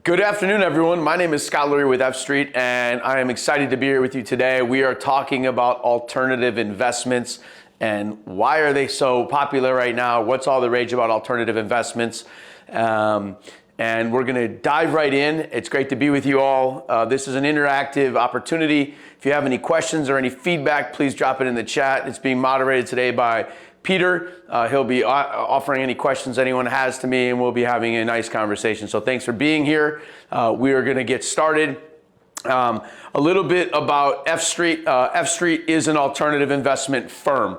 Good afternoon, everyone. My name is Scott Lurie with F Street, and I am excited to be here with you today. We are talking about alternative investments and why are they so popular right now? What's all the rage about alternative investments? And we're going to dive right in. It's great to be with you all. This is an interactive opportunity. If you have any questions or any feedback, please drop it in the chat. It's being moderated today by Peter. He'll be offering any questions anyone has to me, and we'll be having a nice conversation. So thanks for being here. We are going to get started. A little bit about F Street. F Street is an alternative investment firm.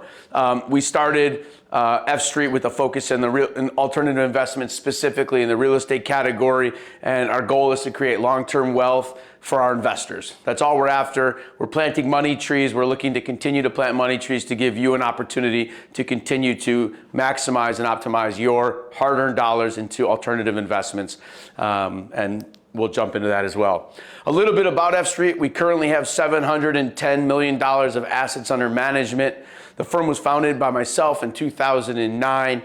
We started F Street with a focus in alternative investments, specifically in the real estate category, and our goal is to create long-term wealth for our investors. That's all we're after. We're planting money trees. We're looking to continue to plant money trees to give you an opportunity to continue to maximize and optimize your hard-earned dollars into alternative investments. And we'll jump into that as well. A little bit about F Street. We currently have $710 million of assets under management. The firm was founded by myself in 2009.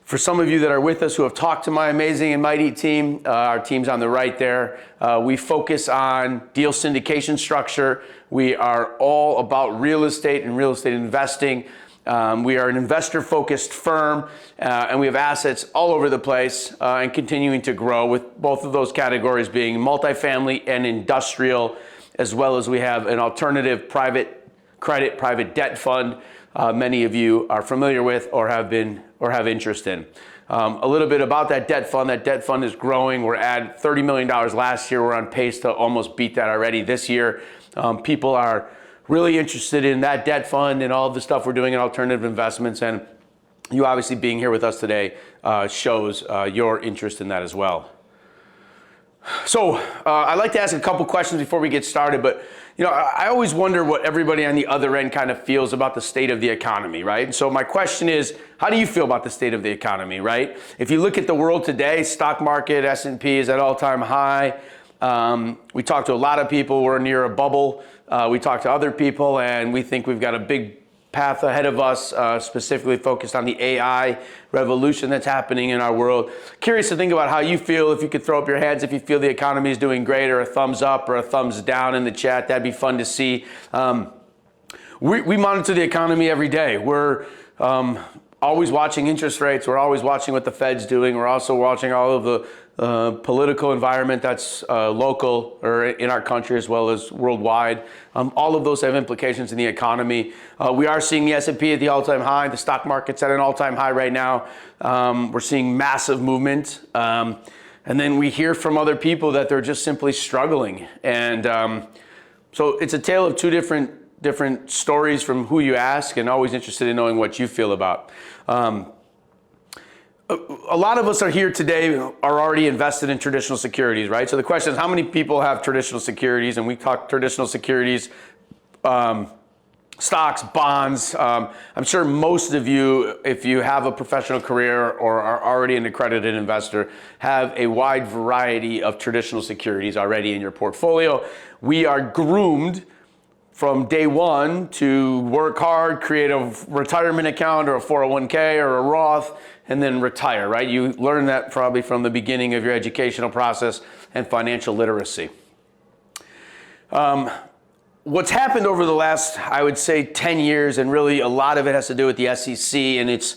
For some of you that are with us who have talked to my amazing and mighty team, our team's on the right there. We focus on deal syndication structure. We are all about real estate and real estate investing. We are an investor-focused firm, and we have assets all over the place and continuing to grow, with both of those categories being multifamily and industrial, as well as we have an alternative private credit, private debt fund many of you are familiar with or have interest in. A little bit about that debt fund. That debt fund is growing. We're at $30 million last year. We're on pace to almost beat that already this year. People are really interested in that debt fund and all of the stuff we're doing in alternative investments, and you obviously being here with us today shows your interest in that as well. So I'd like to ask a couple questions before we get started, but I always wonder what everybody on the other end kind of feels about the state of the economy, right? And so my question is, how do you feel about the state of the economy, right? If you look at the world today, stock market, S&P is at all-time high. We talk to a lot of people. We're near a bubble. We talk to other people, and we think we've got a big path ahead of us, specifically focused on the AI revolution that's happening in our world. Curious to think about how you feel. If you could throw up your hands if you feel the economy is doing great, or a thumbs up or a thumbs down in the chat. That'd be fun to see. We monitor the economy every day. We're always watching interest rates. We're always watching what the Fed's doing. We're also watching all of the political environment that's local or in our country as well as worldwide. All of those have implications in the economy. We are seeing the S&P at the all-time high. The stock market's at an all-time high right now. We're seeing massive movement. And then we hear from other people that they're just simply struggling. And so it's a tale of two different stories from who you ask, and always interested in knowing what you feel about. A lot of us are here today are already invested in traditional securities, right? So the question is, how many people have traditional securities? And we talk traditional securities, stocks, bonds. I'm sure most of you, if you have a professional career or are already an accredited investor, have a wide variety of traditional securities already in your portfolio. We are groomed from day one to work hard, create a retirement account or a 401k or a Roth, and then retire, right? You learn that probably from the beginning of your educational process and financial literacy. What's happened over the last, I would say, 10 years, and really a lot of it has to do with the SEC and its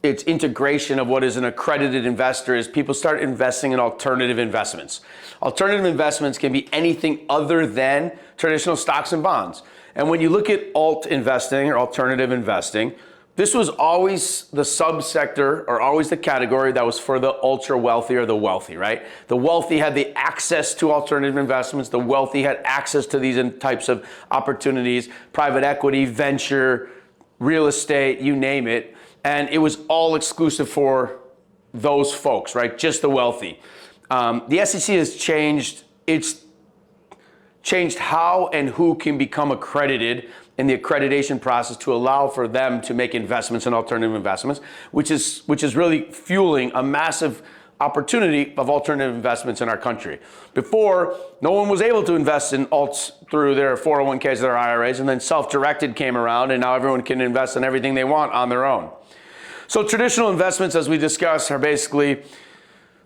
integration of what is an accredited investor, is people start investing in alternative investments. Alternative investments can be anything other than traditional stocks and bonds. And when you look at alt investing or alternative investing, this was always the subsector or always the category that was for the ultra wealthy or the wealthy, right? The wealthy had the access to alternative investments. The wealthy had access to these types of opportunities, private equity, venture, real estate, you name it. And it was all exclusive for those folks, right? Just the wealthy. The SEC has changed. It's changed how and who can become accredited in the accreditation process to allow for them to make investments in alternative investments, which is really fueling a massive opportunity of alternative investments in our country. Before, no one was able to invest in alts through their 401ks, their IRAs, and then self-directed came around, and now everyone can invest in everything they want on their own. So traditional investments, as we discussed, are basically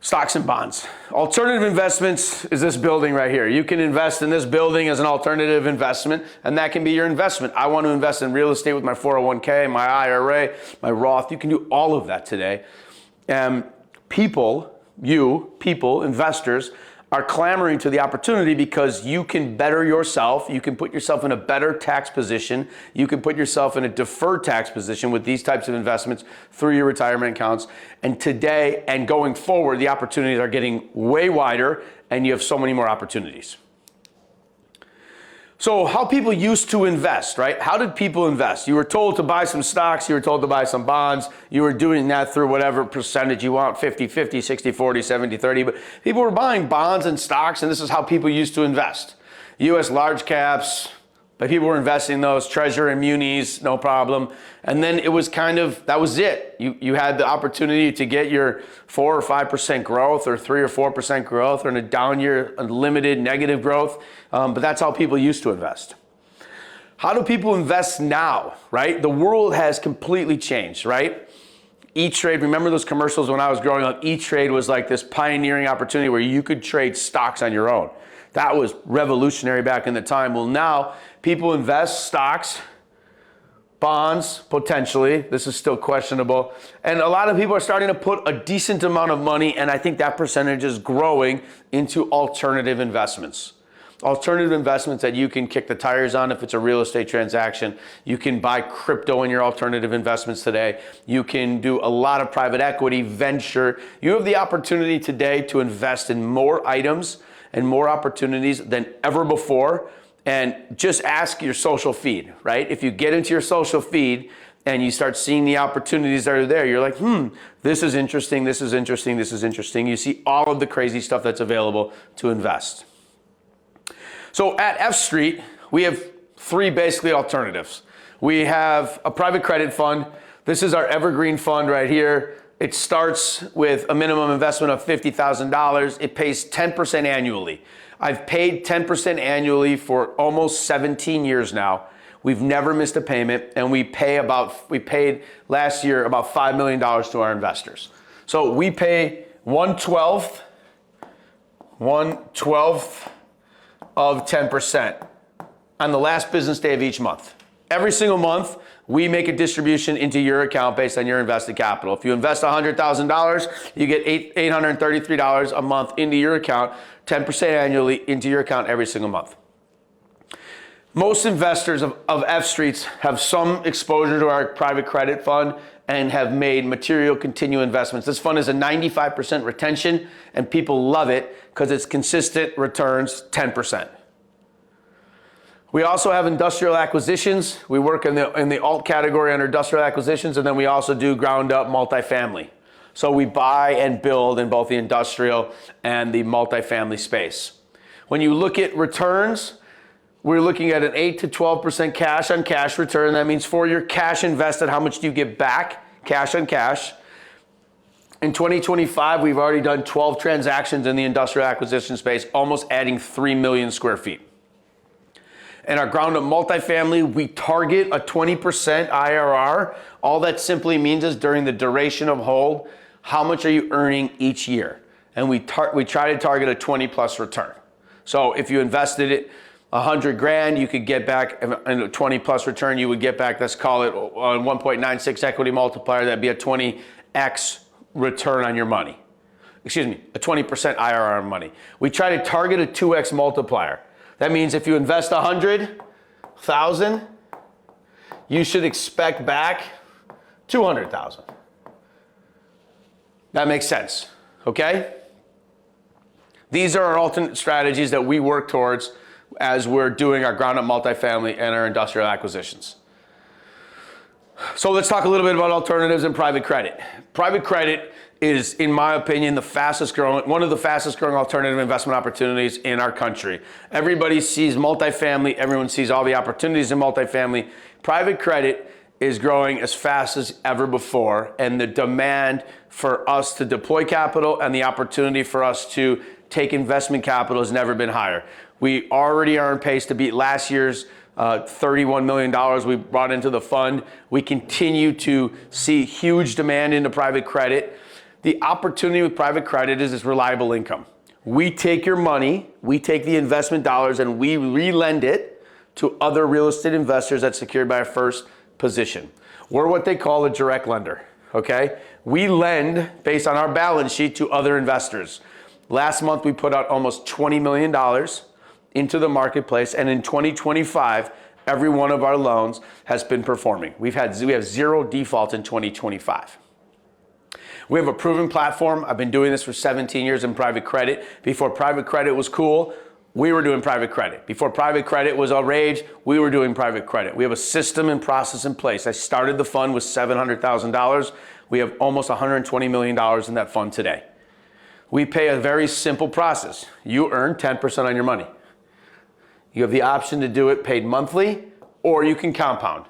Stocks and bonds. Alternative investments is this building right here. You can invest in this building as an alternative investment, and that can be your investment. I want to invest in real estate with my 401k, my IRA, my Roth. You can do all of that today. People, investors, are clamoring to the opportunity because you can better yourself. You can put yourself in a better tax position. You can put yourself in a deferred tax position with these types of investments through your retirement accounts. And today and going forward, the opportunities are getting way wider, and you have so many more opportunities. So how people used to invest, right? How did people invest? You were told to buy some stocks, you were told to buy some bonds, you were doing that through whatever percentage you want, 50-50, 60-40, 70-30, but people were buying bonds and stocks, and this is how people used to invest. US large caps, but people were investing in those, treasury and munis, no problem. And then it was that was it. You had the opportunity to get your 4 or 5% growth or 3 or 4% growth, or in a down year, unlimited negative growth. But that's how people used to invest. How do people invest now, right? The world has completely changed, right? E-Trade, remember those commercials when I was growing up? E-Trade was like this pioneering opportunity where you could trade stocks on your own. That was revolutionary back in the time. Well, now people invest stocks, bonds, potentially. This is still questionable. And a lot of people are starting to put a decent amount of money, and I think that percentage is growing, into alternative investments. Alternative investments that you can kick the tires on if it's a real estate transaction. You can buy crypto in your alternative investments today. You can do a lot of private equity, venture. You have the opportunity today to invest in more items and more opportunities than ever before. And just ask your social feed, right? If you get into your social feed and you start seeing the opportunities that are there, you're like, this is interesting, this is interesting, this is interesting. You see all of the crazy stuff that's available to invest. So at F Street, we have 3 basically alternatives. We have a private credit fund. This is our evergreen fund right here. It starts with a minimum investment of $50,000. It pays 10% annually. I've paid 10% annually for almost 17 years now. We've never missed a payment, and we paid last year about $5 million to our investors. So we pay 1/12 of 10% on the last business day of each month. Every single month, we make a distribution into your account based on your invested capital. If you invest $100,000, you get $833 a month into your account, 10% annually into your account every single month. Most investors of F Streets have some exposure to our private credit fund and have made material continual investments. This fund is a 95% retention, and people love it because it's consistent returns, 10%. We also have industrial acquisitions. We work in the alt category under industrial acquisitions, and then we also do ground up multifamily. So we buy and build in both the industrial and the multifamily space. When you look at returns, we're looking at an 8 to 12% cash on cash return. That means for your cash invested, how much do you get back, cash on cash? In 2025, we've already done 12 transactions in the industrial acquisition space, almost adding 3 million square feet. In our ground up multifamily, we target a 20% IRR. All that simply means is during the duration of hold, how much are you earning each year? And we try to target a 20 plus return. So if you invested it 100 grand, you could get back in a 20 plus return, you would get back, let's call it a 1.96 equity multiplier. That'd be a 20x return on your money. Excuse me, a 20% IRR on money. We try to target a 2x multiplier. That means if you invest 100,000, you should expect back 200,000. That makes sense, okay? These are our alternate strategies that we work towards as we're doing our ground up multifamily and our industrial acquisitions. So let's talk a little bit about alternatives and private credit. Private credit is, in my opinion, one of the fastest growing alternative investment opportunities in our country. Everybody sees multifamily, everyone sees all the opportunities in multifamily. Private credit is growing as fast as ever before, and the demand for us to deploy capital and the opportunity for us to take investment capital has never been higher. We already are on pace to beat last year's $31 million we brought into the fund. We continue to see huge demand into private credit. The opportunity with private credit is reliable income. We take your money, we take the investment dollars, and we re-lend it to other real estate investors that's secured by a first position. We're what they call a direct lender, okay? We lend based on our balance sheet to other investors. Last month, we put out almost $20 million into the marketplace, and in 2025, every one of our loans has been performing. We have zero defaults in 2025. We have a proven platform. I've been doing this for 17 years in private credit. Before private credit was cool, we were doing private credit. Before private credit was all rage, we were doing private credit. We have a system and process in place. I started the fund with $700,000. We have almost $120 million in that fund today. We pay a very simple process. You earn 10% on your money. You have the option to do it paid monthly, or you can compound.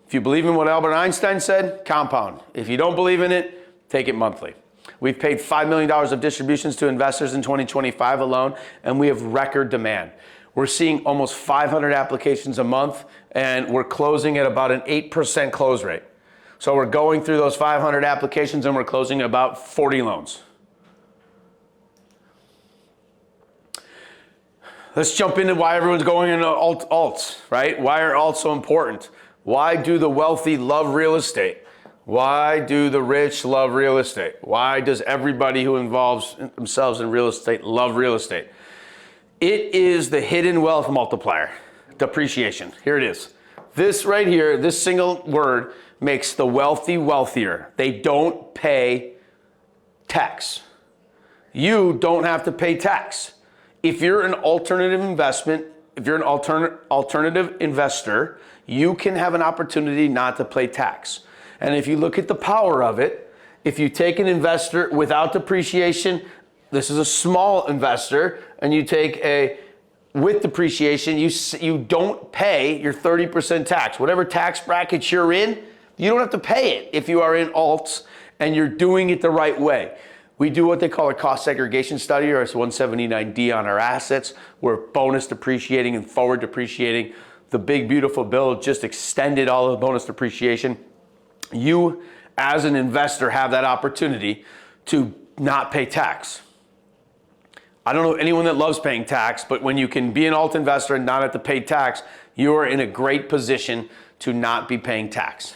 If you believe in what Albert Einstein said, compound. If you don't believe in it, take it monthly. We've paid $5 million of distributions to investors in 2025 alone, and we have record demand. We're seeing almost 500 applications a month, and we're closing at about an 8% close rate. So we're going through those 500 applications, and we're closing about 40 loans. Let's jump into why everyone's going into alts, right? Why are alts so important? Why do the wealthy love real estate? Why do the rich love real estate? Why does everybody who involves themselves in real estate love real estate? It is the hidden wealth multiplier, depreciation. Here it is. This right here, this single word makes the wealthy wealthier. They don't pay tax. You don't have to pay tax. If you're an alternative investment, if you're an alternative investor, you can have an opportunity not to pay tax. And if you look at the power of it, if you take an investor without depreciation, this is a small investor, and you take a with depreciation, you don't pay your 30% tax. Whatever tax bracket you're in, you don't have to pay it if you are in alts and you're doing it the right way. We do what they call a cost segregation study, or S-179D on our assets. We're bonus depreciating and forward depreciating. The big, beautiful bill just extended all of the bonus depreciation. You, as an investor, have that opportunity to not pay tax. I don't know anyone that loves paying tax, but when you can be an alt investor and not have to pay tax, you are in a great position to not be paying tax.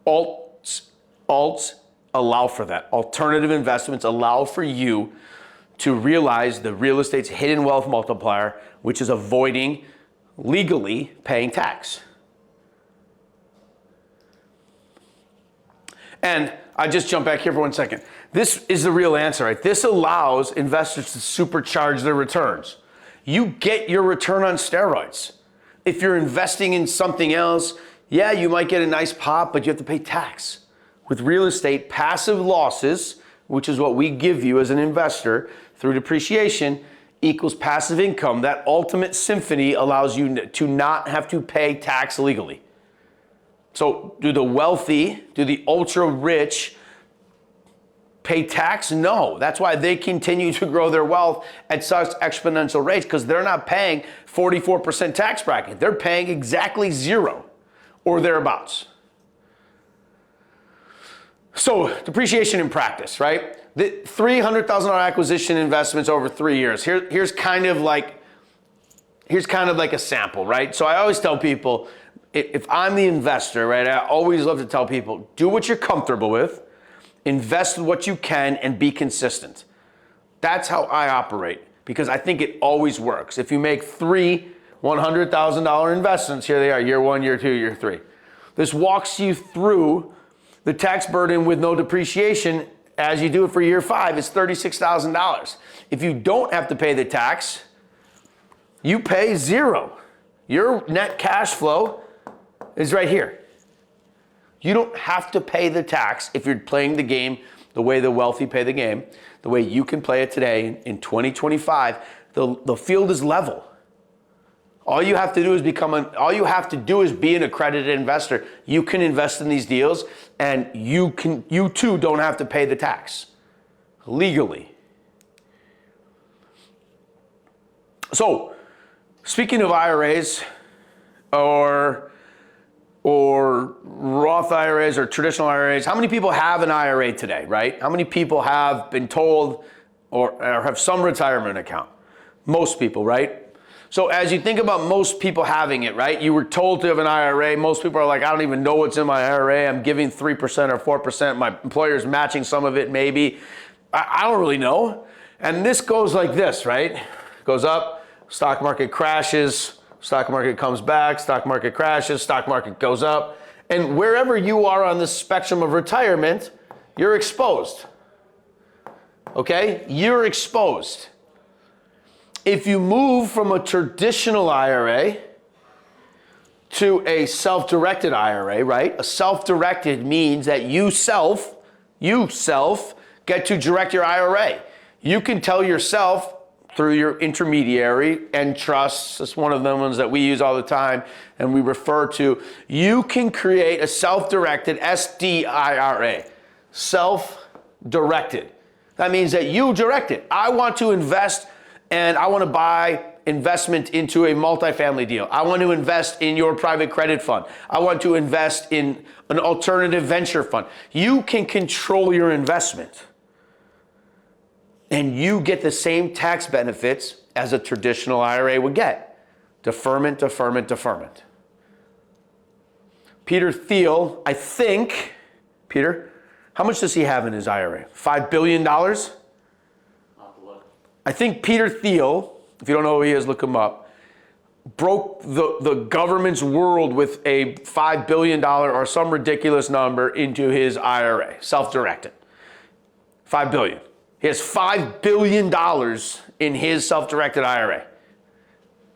Alts allow for that. Alternative investments allow for you to realize the real estate's hidden wealth multiplier, which is avoiding legally paying tax. And I just jump back here for 1 second. This is the real answer, right? This allows investors to supercharge their returns. You get your return on steroids. If you're investing in something else, yeah, you might get a nice pop, but you have to pay tax. With real estate, passive losses, which is what we give you as an investor through depreciation, equals passive income. That ultimate symphony allows you to not have to pay tax legally. So do the wealthy, do the ultra rich pay tax? No. That's why they continue to grow their wealth at such exponential rates, because they're not paying 44% tax bracket. They're paying exactly zero or thereabouts. So depreciation in practice, right? The $300,000 acquisition investments over 3 years. Here's kind of like a sample, right? So I always tell people, if I'm the investor, right, I always love to tell people, do what you're comfortable with, invest what you can, and be consistent. That's how I operate, because I think it always works. If you make 3 $100,000 investments, here they are, year 1, year 2, year 3. This walks you through the tax burden with no depreciation. As you do it for year 5, it's $36,000. If you don't have to pay the tax, you pay zero. Your net cash flow is right here. You don't have to pay the tax if you're playing the game the way the wealthy pay the game, the way you can play it today in 2025. The field is level. All you have to do is be an accredited investor. You can invest in these deals, and you too don't have to pay the tax legally. So, speaking of IRAs or or Roth IRAs or traditional IRAs, how many people have an IRA today, right? How many people have been told or have some retirement account? Most people, right? So as you think about most people having it, right? You were told to have an IRA. Most people are like, I don't even know what's in my IRA. I'm giving 3% or 4%. My employer's matching some of it, maybe. I don't really know. And this goes like this, right? Goes up, stock market crashes, stock market comes back, stock market crashes, stock market goes up. And wherever you are on this spectrum of retirement, you're exposed. Okay? You're exposed. If you move from a traditional IRA to a self-directed IRA, right? A self-directed means that you self get to direct your IRA. You can tell yourself through your intermediary and trusts, that's one of the ones that we use all the time and we refer to, you can create a self-directed SDIRA, self-directed. That means that you direct it. I want to invest and I want to buy investment into a multifamily deal. I want to invest in your private credit fund. I want to invest in an alternative venture fund. You can control your investment. And you get the same tax benefits as a traditional IRA would get. Deferment, deferment, deferment. Peter Thiel, I think, Peter, how much does he have in his IRA? $5 billion? I think Peter Thiel, if you don't know who he is, look him up, broke the government's world with a $5 billion or some ridiculous number into his IRA, self-directed. $5 billion. He has $5 billion in his self-directed IRA.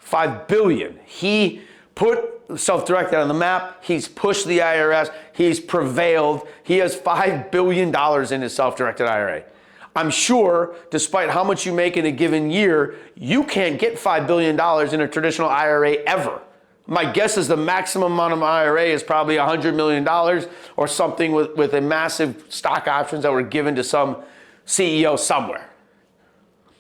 $5 billion. He put self-directed on the map. He's pushed the IRS. He's prevailed. He has $5 billion in his self-directed IRA. I'm sure, despite how much you make in a given year, you can't get $5 billion in a traditional IRA ever. My guess is the maximum amount of IRA is probably $100 million or something with a massive stock options that were given to some CEO somewhere.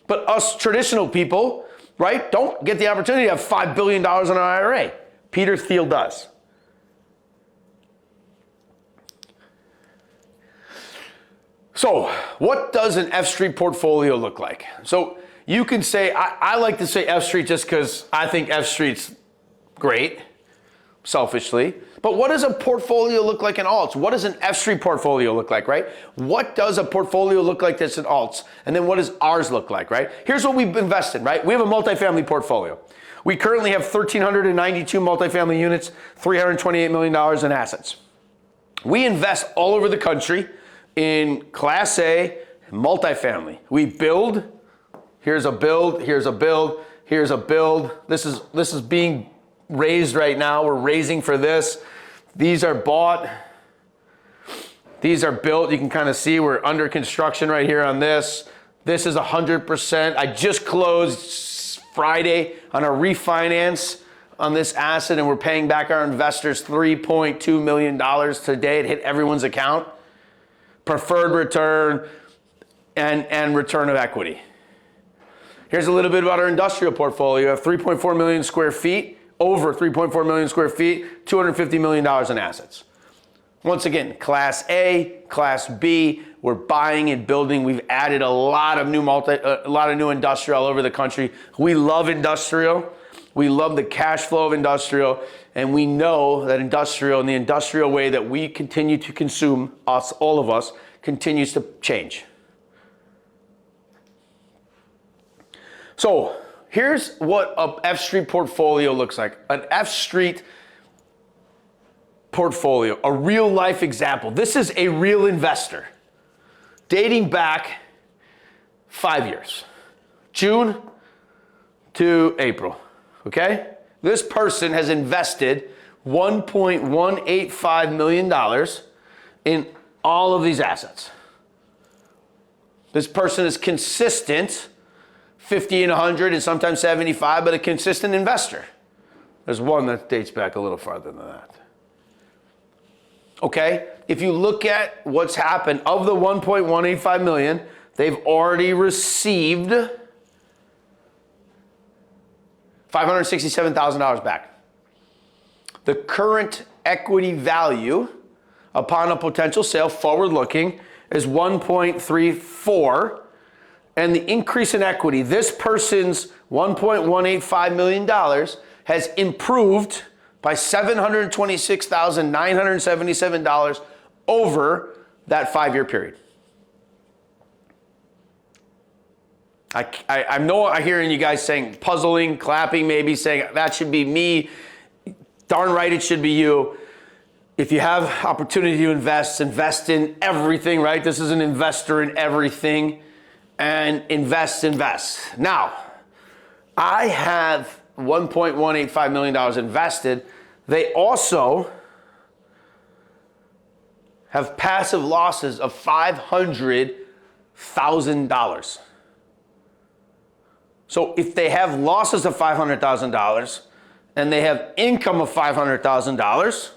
But us traditional people, right, don't get the opportunity to have $5 billion in an IRA. Peter Thiel does. So what does an F Street portfolio look like? So you can say, I like to say F Street just because I think F Street's great, selfishly. But what does a portfolio look like in alts? What does an F Street portfolio look like, right? What does a portfolio look like that's in alts? And then what does ours look like, right? Here's what we've invested, right? We have a multifamily portfolio. We currently have 1,392 multifamily units, $328 million in assets. We invest all over the country in Class A multifamily. We build, here's a build, here's a build, here's a build. This is being raised right now. We're raising for this. These are bought. These are built. You can kind of see we're under construction right here on this. This is 100%. I just closed Friday on a refinance on this asset and we're paying back our investors $3.2 million today. It hit everyone's account. Preferred return and return of equity. Here's a little bit about our industrial portfolio. We have 3.4 million square feet, over 3.4 million square feet, $250 million in assets. Once again, Class A, Class B, we're buying and building. We've added a lot of new industrial all over the country. We love industrial. We love the cash flow of industrial, and we know that industrial, and the industrial way that we continue to consume, all of us, continues to change. So here's what a F Street portfolio looks like. An F Street portfolio, a real life example. This is a real investor dating back 5 years, June to April. Okay? This person has invested $1.185 million in all of these assets. This person is consistent, 50 and 100 and sometimes 75, but a consistent investor. There's one that dates back a little farther than that. Okay? If you look at what's happened, of the 1.185 million, they've already received $567,000 back. The current equity value upon a potential sale, forward looking, is 1.34. And the increase in equity, this person's $1.185 million has improved by $726,977 over that 5-year period. I know I'm hearing you guys saying, puzzling, clapping, maybe saying, that should be me. Darn right it should be you. If you have opportunity to invest in everything, right? This is an investor in everything, and invest. Now, I have $1.185 million invested. They also have passive losses of $500,000. So if they have losses of $500,000 and they have income of $500,000,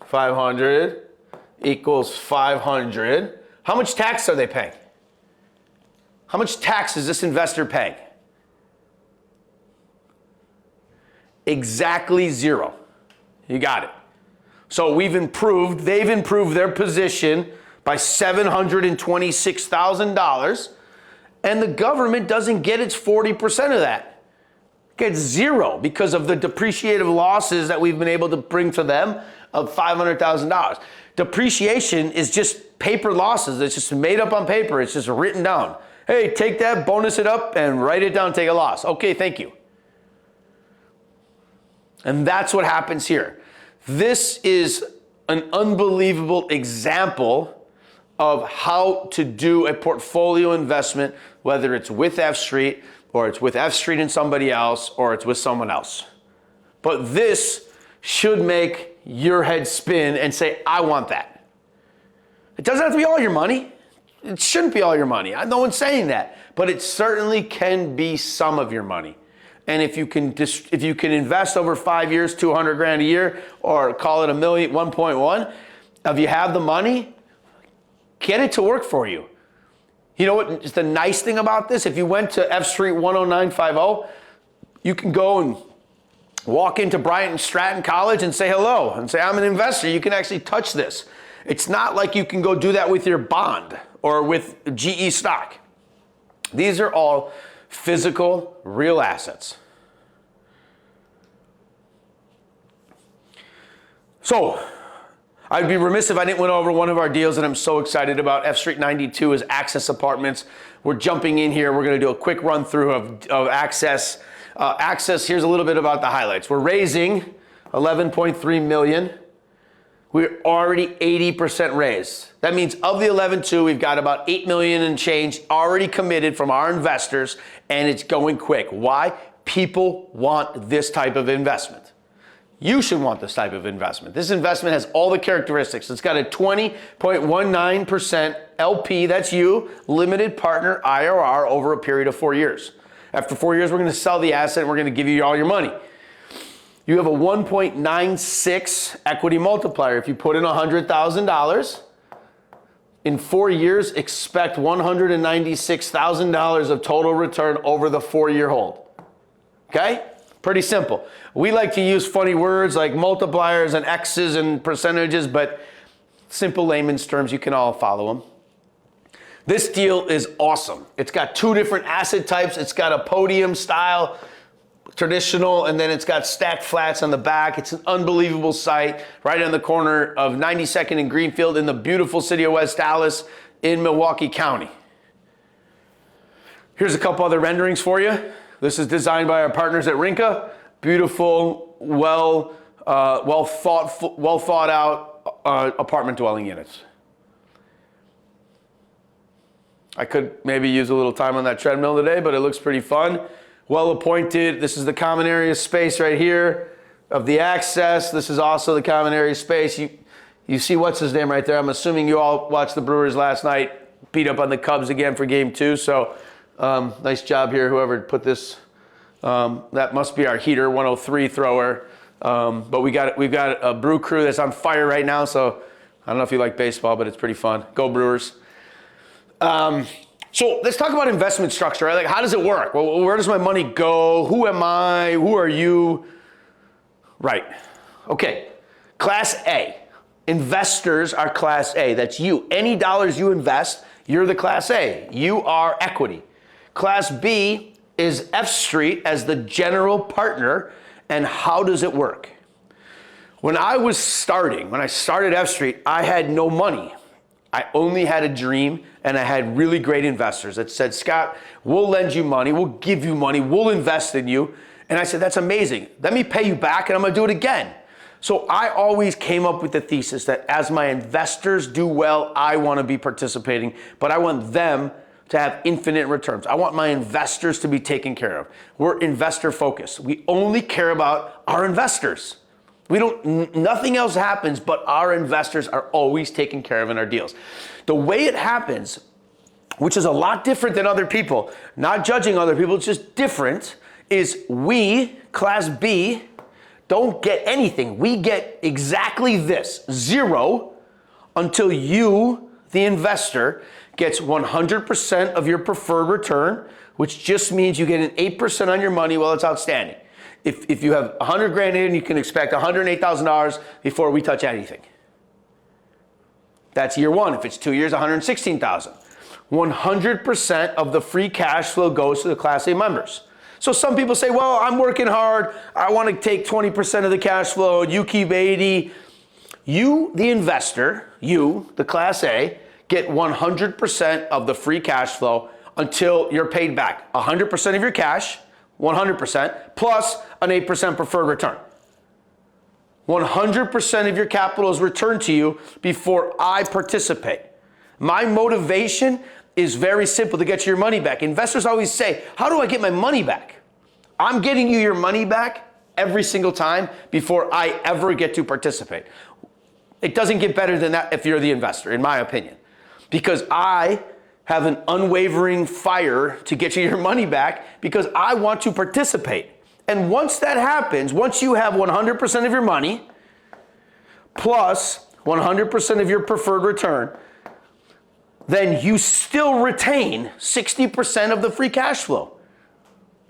500 equals 500. How much tax are they paying? How much tax is this investor paying? Exactly 0. You got it. So they've improved their position by $726,000, and the government doesn't get its 40% of that. It gets 0 because of the depreciative losses that we've been able to bring to them of $500,000. Depreciation is just paper losses. It's just made up on paper. It's just written down. Hey, take that, bonus it up, and write it down, take a loss. Okay, thank you. And that's what happens here. This is an unbelievable example of how to do a portfolio investment, whether it's with F Street, or it's with F Street and somebody else, or it's with someone else. But this should make your head spin and say, I want that. It doesn't have to be all your money. It shouldn't be all your money. No one's saying that, but it certainly can be some of your money. And if you can invest over 5 years, 200 grand a year, or call it $1 million, 1.1, if you have the money, get it to work for you. You know what is the nice thing about this? If you went to F Street 10950, you can go and walk into Bryant Stratton College and say hello and say, I'm an investor. You can actually touch this. It's not like you can go do that with your bond or with GE stock. These are all physical, real assets. So, I'd be remiss if I didn't went over one of our deals that I'm so excited about. F Street 92 is Access Apartments. We're jumping in here. We're going to do a quick run through of Access. Access, here's a little bit about the highlights. We're raising $11.3 million. We're already 80% raised. That means of the 11.2, we've got about 8 million and change already committed from our investors, and it's going quick. Why? People want this type of investment. You should want this type of investment. This investment has all the characteristics. It's got a 20.19% LP, that's you, limited partner IRR over a period of 4 years. After 4 years, we're going to sell the asset and we're going to give you all your money. You have a 1.96 equity multiplier. If you put in $100,000, in 4 years, expect $196,000 of total return over the 4-year hold. Okay? Pretty simple. We like to use funny words like multipliers and X's and percentages, but simple layman's terms, you can all follow them. This deal is awesome. It's got 2 different asset types. It's got a podium style, traditional, and then it's got stacked flats on the back. It's an unbelievable site right on the corner of 92nd and Greenfield in the beautiful city of West Dallas in Milwaukee County. Here's a couple other renderings for you. This is designed by our partners at Rinka. Beautiful, well thought out apartment dwelling units. I could maybe use a little time on that treadmill today, but it looks pretty fun. Well appointed. This is the common area space right here of the access. This is also the common area space. You see what's his name right there. I'm assuming you all watched the Brewers last night, beat up on the Cubs again for game 2. So nice job here, whoever put this. That must be our heater 103 thrower. But we've got a brew crew that's on fire right now. So I don't know if you like baseball, but it's pretty fun. Go Brewers. So let's talk about investment structure, right? Like, how does it work? Well, where does my money go? Who am I? Who are you? Right. Okay. Class A. Investors are Class A. That's you. Any dollars you invest, you're the Class A. You are equity. Class B is F Street as the general partner. And how does it work? When I started F Street, I had no money. I only had a dream, and I had really great investors that said, Scott, we'll lend you money, we'll give you money, we'll invest in you. And I said, that's amazing. Let me pay you back, and I'm gonna do it again. So I always came up with the thesis that as my investors do well, I wanna be participating, but I want them to have infinite returns. I want my investors to be taken care of. We're investor focused. We only care about our investors. Nothing else happens, but our investors are always taken care of in our deals. The way it happens, which is a lot different than other people, not judging other people, it's just different, is we, Class B, don't get anything. We get exactly this, 0, until you, the investor, gets 100% of your preferred return, which just means you get an 8% on your money while it's outstanding. If you have 100 grand in, you can expect $108,000 before we touch anything. That's year 1. If it's 2 years, $116,000. 100% of the free cash flow goes to the Class A members. So some people say, well, I'm working hard. I want to take 20% of the cash flow. You keep 80. You, the investor, you, the Class A, get 100% of the free cash flow until you're paid back. 100% of your cash, 100%, plus an 8% preferred return. 100% of your capital is returned to you before I participate. My motivation is very simple to get your money back. Investors always say, how do I get my money back? I'm getting you your money back every single time before I ever get to participate. It doesn't get better than that if you're the investor, in my opinion, because I have an unwavering fire to get you your money back because I want to participate. And once that happens, once you have 100% of your money plus 100% of your preferred return, then you still retain 60% of the free cash flow.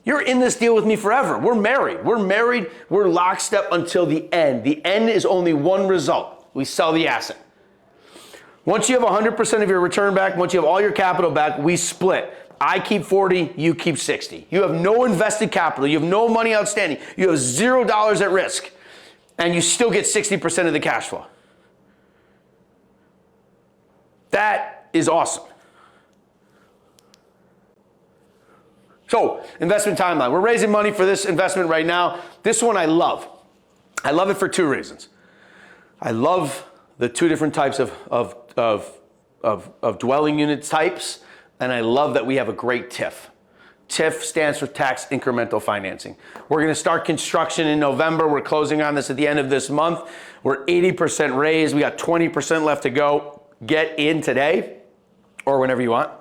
You're in this deal with me forever. We're married. We're lockstep until the end. The end is only one result. We sell the asset. Once you have 100% of your return back, once you have all your capital back, we split. I keep 40, you keep 60. You have no invested capital. You have no money outstanding. You have $0 at risk, and you still get 60% of the cash flow. That is awesome. So, investment timeline. We're raising money for this investment right now. This one I love. I love it for 2 reasons. I love the 2 different types of dwelling unit types, and I love that we have a great TIF. TIF stands for tax incremental financing. We're going to start construction in November. We're closing on this at the end of this month. We're 80% raised. We got 20% left to go. Get in today or whenever you want.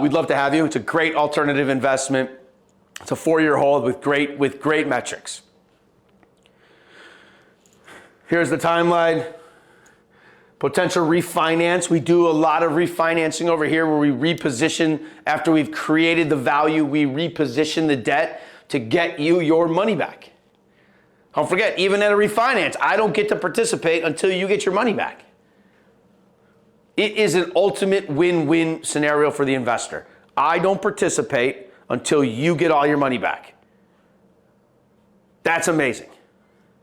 We'd love to have you. It's a great alternative investment. It's a 4-year hold with great metrics. Here's the timeline. Potential refinance. We do a lot of refinancing over here where we reposition after we've created the value, we reposition the debt to get you your money back. Don't forget, even at a refinance, I don't get to participate until you get your money back. It is an ultimate win-win scenario for the investor. I don't participate until you get all your money back. That's amazing.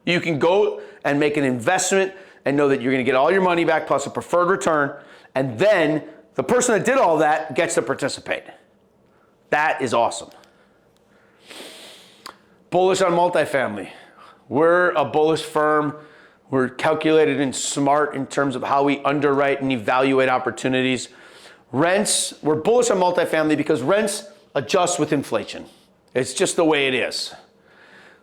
You can go and make an investment and know that you're going to get all your money back plus a preferred return, and then the person that did all that gets to participate. That is awesome. Bullish on multifamily. We're a bullish firm. We're calculated and smart in terms of how we underwrite and evaluate opportunities. Rents, we're bullish on multifamily because rents adjust with inflation. It's just the way it is.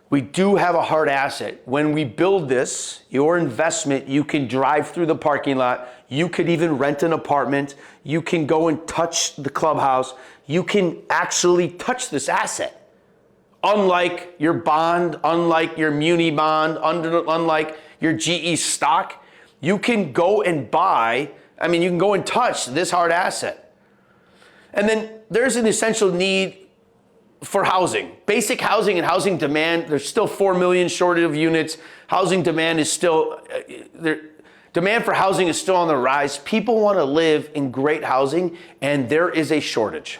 We do have a hard asset. When we build this, your investment, you can drive through the parking lot. You could even rent an apartment. You can go and touch the clubhouse. You can actually touch this asset. Unlike your bond, unlike your muni bond, unlike your GE stock, you can go and buy, you can go and touch this hard asset. And then there's an essential need for housing, basic housing and housing demand. There's still 4 million shortage of units. Housing demand is still, demand for housing is still on the rise. People want to live in great housing, and there is a shortage.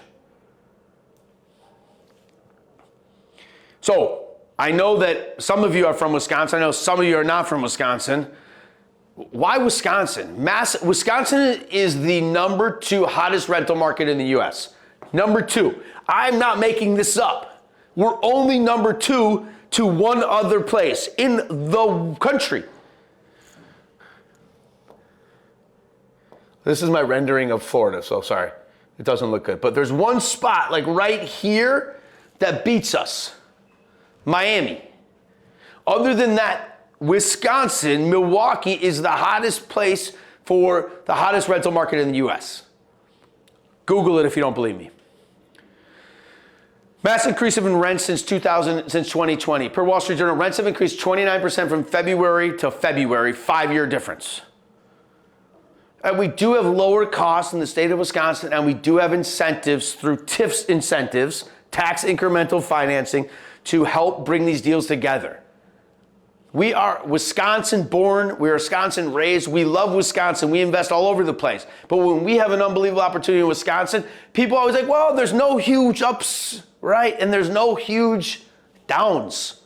So I know that some of you are from Wisconsin. I know some of you are not from Wisconsin. Why Wisconsin? Wisconsin is the number 2 hottest rental market in the U.S. Number 2. I'm not making this up. We're only number 2 to one other place in the country. This is my rendering of Florida, so sorry. It doesn't look good. But there's one spot, like right here, that beats us. Miami. Other than that, Wisconsin, Milwaukee is the hottest place for the hottest rental market in the U.S. Google it if you don't believe me. Massive increase in rents since 2020. Per Wall Street Journal, rents have increased 29% from February to February, 5-year difference. And we do have lower costs in the state of Wisconsin, and we do have incentives through TIF incentives, tax incremental financing, to help bring these deals together. We are Wisconsin born, we're Wisconsin raised, we love Wisconsin, we invest all over the place. But when we have an unbelievable opportunity in Wisconsin, people always like, well, there's no huge ups, right? And there's no huge downs.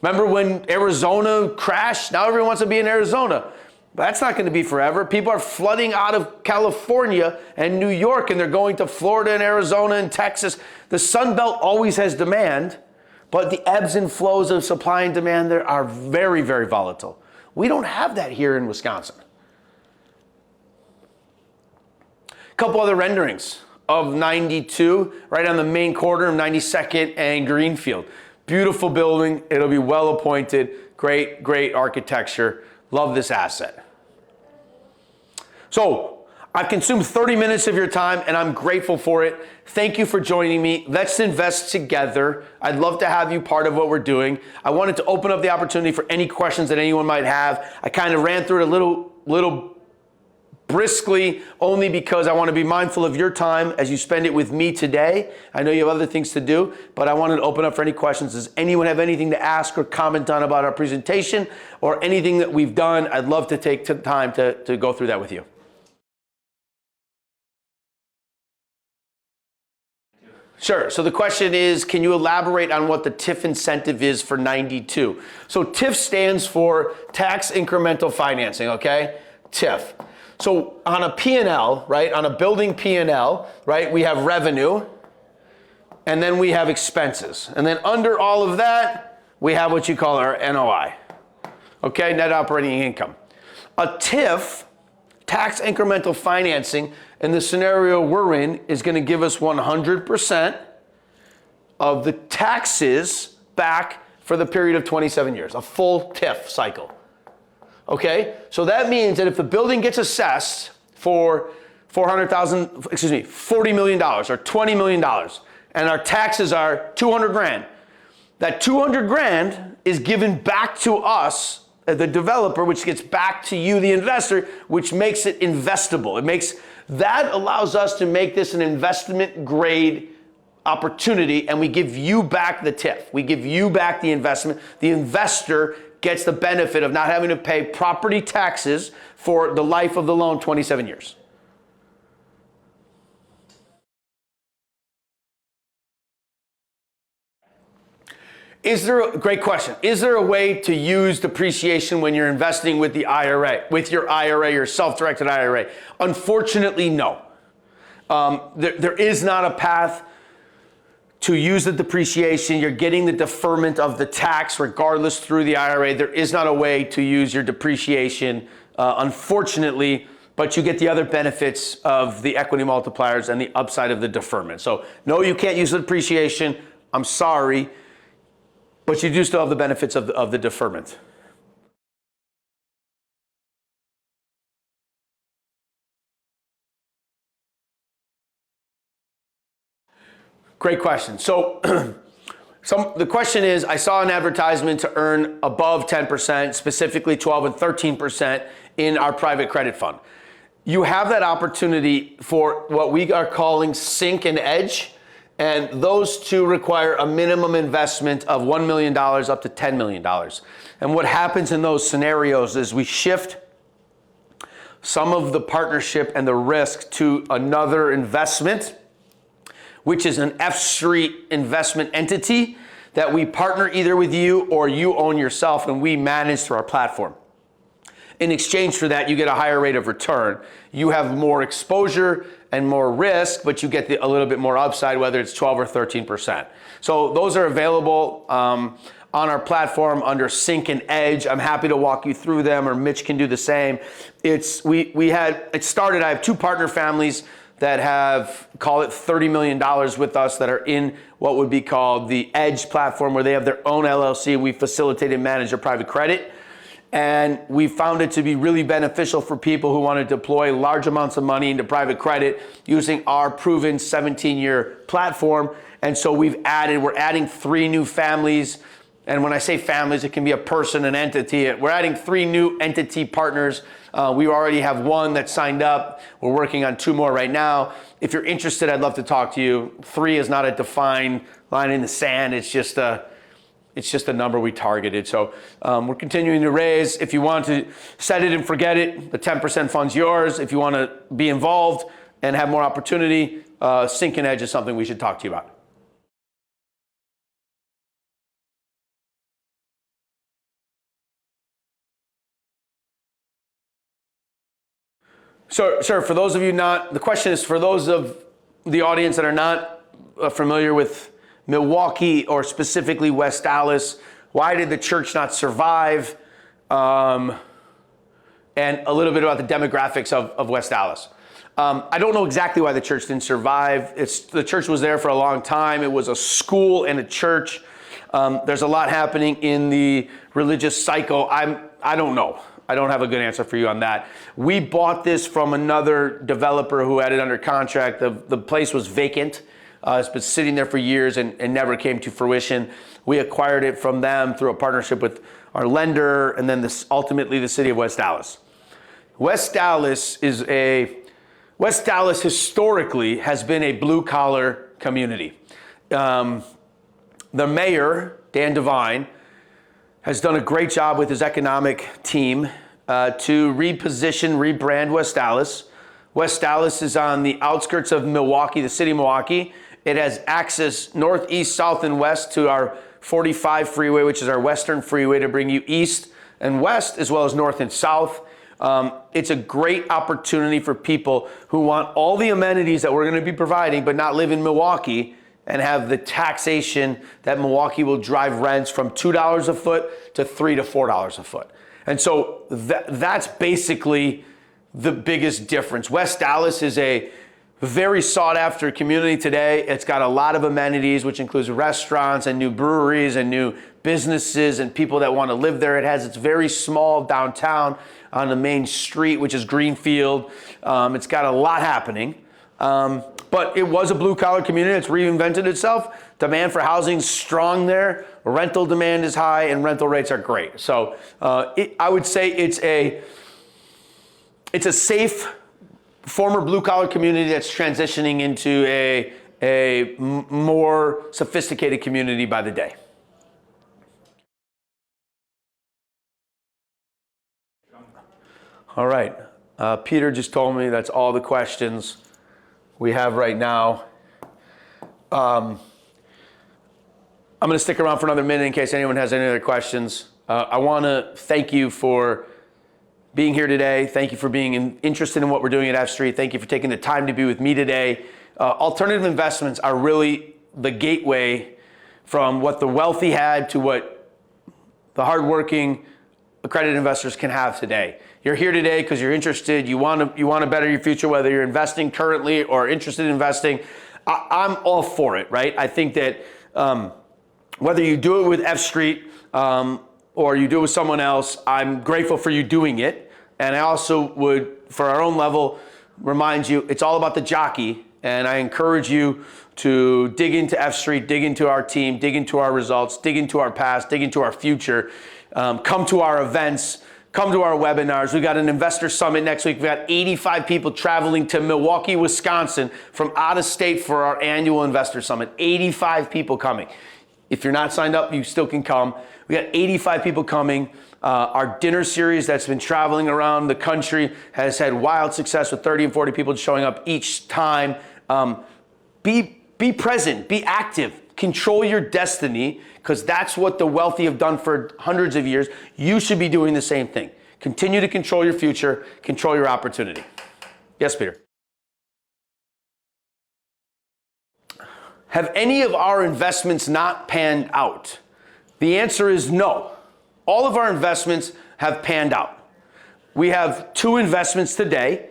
Remember when Arizona crashed? Now everyone wants to be in Arizona. But that's not going to be forever. People are flooding out of California and New York, and they're going to Florida and Arizona and Texas. The Sun Belt always has demand, but the ebbs and flows of supply and demand there are very, very volatile. We don't have that here in Wisconsin. A couple other renderings of 92, right on the main corner of 92nd and Greenfield. Beautiful building. It'll be well appointed. Great, great architecture. Love this asset. So I've consumed 30 minutes of your time, and I'm grateful for it. Thank you for joining me. Let's invest together. I'd love to have you part of what we're doing. I wanted to open up the opportunity for any questions that anyone might have. I kind of ran through it a little briskly, only because I want to be mindful of your time as you spend it with me today. I know you have other things to do, but I wanted to open up for any questions. Does anyone have anything to ask or comment on about our presentation or anything that we've done? I'd love to take time to go through that with you. Sure. So the question is, can you elaborate on what the TIF incentive is for 92? So TIF stands for tax incremental financing, okay? TIF. So on a P&L, right, on a building P&L, right, we have revenue, and then we have expenses. And then under all of that, we have what you call our NOI, okay, net operating income. A TIF, tax incremental financing, in the scenario we're in, is going to give us 100% of the taxes back for the period of 27 years, a full TIF cycle. Okay, so that means that if the building gets assessed for $40 million or $20 million, and our taxes are 200 grand, that 200 grand is given back to us, the developer, which gets back to you, the investor, which makes it investable. That allows us to make this an investment grade opportunity, and we give you back the TIF. We give you back the investment. The investor gets the benefit of not having to pay property taxes for the life of the loan, 27 years. Great question. Is there a way to use depreciation when you're investing with the IRA, with your IRA, your self-directed IRA? Unfortunately, no. There is not a path to use the depreciation. You're getting the deferment of the tax regardless through the IRA. There is not a way to use your depreciation, unfortunately, but you get the other benefits of the equity multipliers and the upside of the deferment. So no, you can't use the depreciation. I'm sorry, but you do still have the benefits of the deferment. Great question. So the question is, I saw an advertisement to earn above 10%, specifically 12 and 13% in our private credit fund. You have that opportunity for what we are calling sink and edge. And those two require a minimum investment of $1 million up to $10 million. And what happens in those scenarios is we shift some of the partnership and the risk to another investment, which is an F Street investment entity that we partner either with you or you own yourself and we manage through our platform. In exchange for that, you get a higher rate of return. You have more exposure and more risk, but you get a little bit more upside, whether it's 12 or 13%. So those are available on our platform under Sync and Edge. I'm happy to walk you through them, or Mitch can do the same. I have two partner families that have, call it $30 million with us, that are in what would be called the Edge platform, where they have their own LLC. We facilitate and manage their private credit. And we found it to be really beneficial for people who want to deploy large amounts of money into private credit using our proven 17-year platform. And so we're adding 3 new families. And when I say families, it can be a person, an entity. We're adding 3 new entity partners. We already have 1 that signed up. We're working on 2 more right now. If you're interested, I'd love to talk to you. 3 is not a defined line in the sand. It's just a number we targeted. So we're continuing to raise. If you want to set it and forget it, the 10% fund's yours. If you want to be involved and have more opportunity, Sync and Edge is something we should talk to you about. So, sir, for those of you the question is for those of the audience that are not familiar with Milwaukee or specifically West Dallas, why did the church not survive? And a little bit about the demographics of West Dallas. I don't know exactly why the church didn't survive. The church was there for a long time. It was a school and a church. There's a lot happening in the religious cycle. I don't know. I don't have a good answer for you on that. We bought this from another developer who had it under contract. The place was vacant. It's been sitting there for years and never came to fruition. We acquired it from them through a partnership with our lender, and then ultimately the city of West Dallas. West Dallas historically has been a blue-collar community. The mayor, Dan Devine, has done a great job with his economic team to rebrand West Dallas. West Dallas is on the outskirts of Milwaukee, the city of Milwaukee. It has access north, east, south, and west to our 45 freeway, which is our western freeway to bring you east and west, as well as north and south. It's a great opportunity for people who want all the amenities that we're going to be providing, but not live in Milwaukee and have the taxation that Milwaukee will drive rents from $2 a foot to $3 to $4 a foot. And so that's basically the biggest difference. West Dallas is a very sought after community today. It's got a lot of amenities, which includes restaurants and new breweries and new businesses and people that want to live there. It has its very small downtown on the main street, which is Greenfield. It's got a lot happening. But it was a blue-collar community. It's reinvented itself. Demand for housing is strong there. Rental demand is high, and rental rates are great. So I would say it's a safe former blue-collar community that's transitioning into a more sophisticated community by the day. All right. Peter just told me that's all the questions we have right now. I'm going to stick around for another minute in case anyone has any other questions. I want to thank you for being here today. Thank you for being interested in what we're doing at F Street. Thank you for taking the time to be with me today. Alternative investments are really the gateway from what the wealthy had to what the hardworking accredited investors can have today. You're here today because you're interested. You want to better your future, whether you're investing currently or interested in investing. I'm all for it, right? I think that whether you do it with F Street or you do it with someone else, I'm grateful for you doing it. And I also would, for our own level, remind you, it's all about the jockey. And I encourage you to dig into F Street, dig into our team, dig into our results, dig into our past, dig into our future. Come to our events. Come to our webinars. We got an investor summit next week. We got 85 people traveling to Milwaukee, Wisconsin from out of state for our annual investor summit. 85 people coming. If you're not signed up, you still can come. We got 85 people coming. Our dinner series that's been traveling around the country has had wild success with 30 and 40 people showing up each time. Be present, be active, control your destiny, because that's what the wealthy have done for hundreds of years. You should be doing the same thing. Continue to control your future, control your opportunity. Yes, Peter. Have any of our investments not panned out? The answer is no. All of our investments have panned out. We have 2 investments today,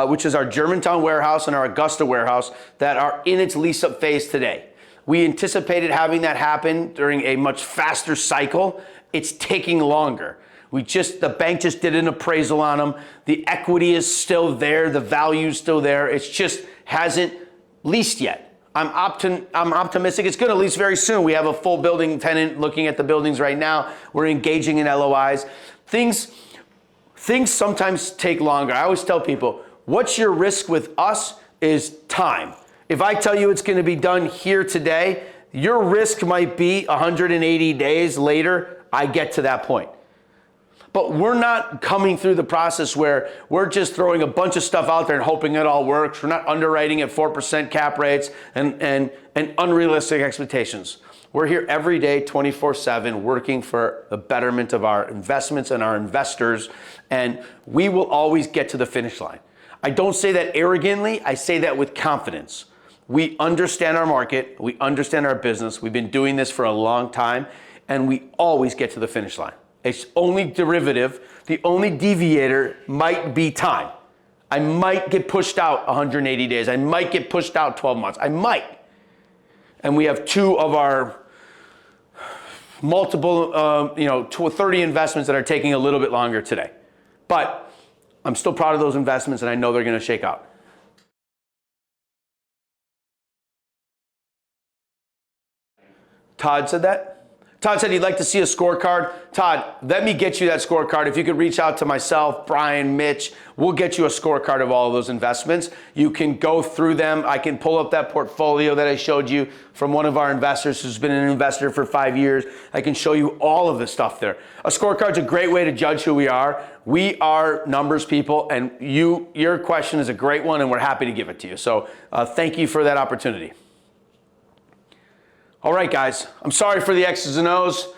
which is our Germantown warehouse and our Augusta warehouse, that are in its lease-up phase today. We anticipated having that happen during a much faster cycle. It's taking longer. The bank just did an appraisal on them. The equity is still there. The value is still there. It just hasn't leased yet. I'm optimistic it's going to lease very soon. We have a full building tenant looking at the buildings right now. We're engaging in LOIs. Things sometimes take longer. I always tell people, what's your risk with us is time. If I tell you it's going to be done here today, your risk might be 180 days later, I get to that point. But we're not coming through the process where we're just throwing a bunch of stuff out there and hoping it all works. We're not underwriting at 4% cap rates and unrealistic expectations. We're here every day, 24/7, working for the betterment of our investments and our investors, and we will always get to the finish line. I don't say that arrogantly, I say that with confidence. We understand our market, we understand our business, we've been doing this for a long time, and we always get to the finish line. It's only derivative, the only deviator might be time. I might get pushed out 180 days, I might get pushed out 12 months, I might. And we have 2 of our multiple, 30 investments that are taking a little bit longer today. But I'm still proud of those investments and I know they're gonna shake out. Todd said that? Todd said he'd like to see a scorecard. Todd, let me get you that scorecard. If you could reach out to myself, Brian, Mitch, we'll get you a scorecard of all of those investments. You can go through them. I can pull up that portfolio that I showed you from one of our investors who's been an investor for 5 years. I can show you all of the stuff there. A scorecard's a great way to judge who we are. We are numbers people, and your question is a great one, and we're happy to give it to you. So thank you for that opportunity. All right, guys, I'm sorry for the X's and O's.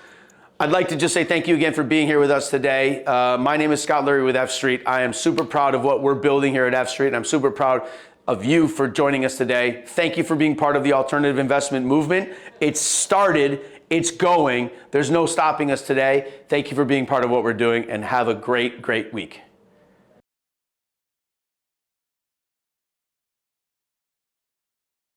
I'd like to just say thank you again for being here with us today. My name is Scott Lurie with F Street. I am super proud of what we're building here at F Street, and I'm super proud of you for joining us today. Thank you for being part of the alternative investment movement. It's started, it's going. There's no stopping us today. Thank you for being part of what we're doing, and have a great, great week.